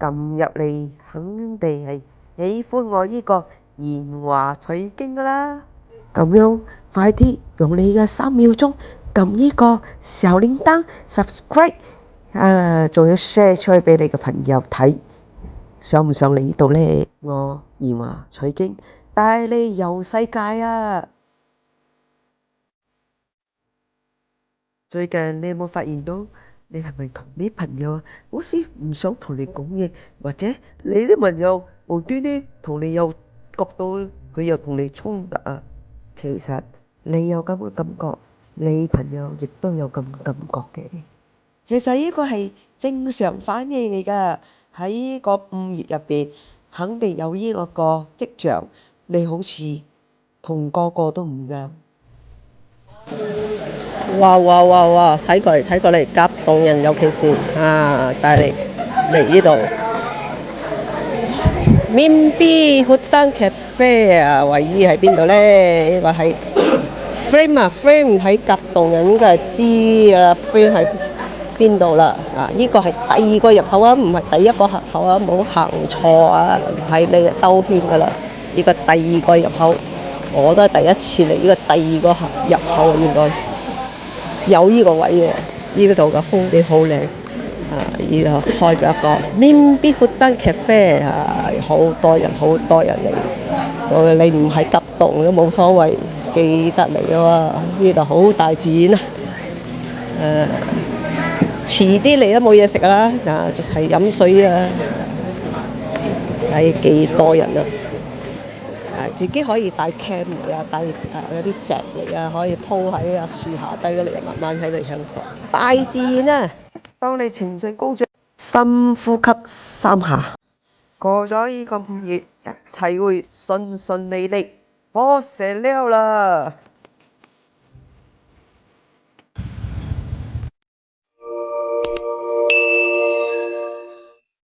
撳入嚟肯定係喜歡我呢個言話取經噶啦。咁樣快啲用你嘅3秒鐘撳呢個小鈴鐺 subscribe，仲要 share 出去俾你嘅朋友睇。想唔想嚟呢度呢？我言話取經帶你遊世界啊！最近你有冇發現到你係咪同啲朋友好似唔想同你講嘢，或者你啲朋友無端端同你又覺到佢又同你衝突啊？其實你有咁嘅感覺，你朋友亦都有咁嘅感覺嘅。其實呢個係正常反應嚟㗎。喺呢個5月入邊，肯定有呢個跡象，你好似同個個都唔啱。哇！睇過嚟，甲洞人尤其是帶嚟呢度。Mimpi Hutan Cafe 啊，位於喺邊度咧？呢個係 Frame 喺甲洞人應該係知㗎啦。Frame 喺邊度啦？呢個係第2個入口啊，唔係第1個入口啊，冇行錯啊，唔係你兜圈㗎啦。呢個第2個入口，我都係第一次嚟呢個第2個入口啊，原來有呢個位嘅。呢度嘅風景好靚。呢度開咗一個 Mimpi Hutan Cafe 好多人嚟，所以你唔係急凍都冇所謂，記得嚟啊嘛！呢度好大自然啊！遲啲嚟都冇嘢食啦，係飲水啊！睇幾多人啊！自己可以帶 cam 嚟啊，帶嗰啲席嚟啊，可以鋪喺樹下低嗰嚟，慢慢喺度享受大自然啊！當你情緒高漲，深呼吸3下，過咗呢個5月，一切會順利，波射了啦！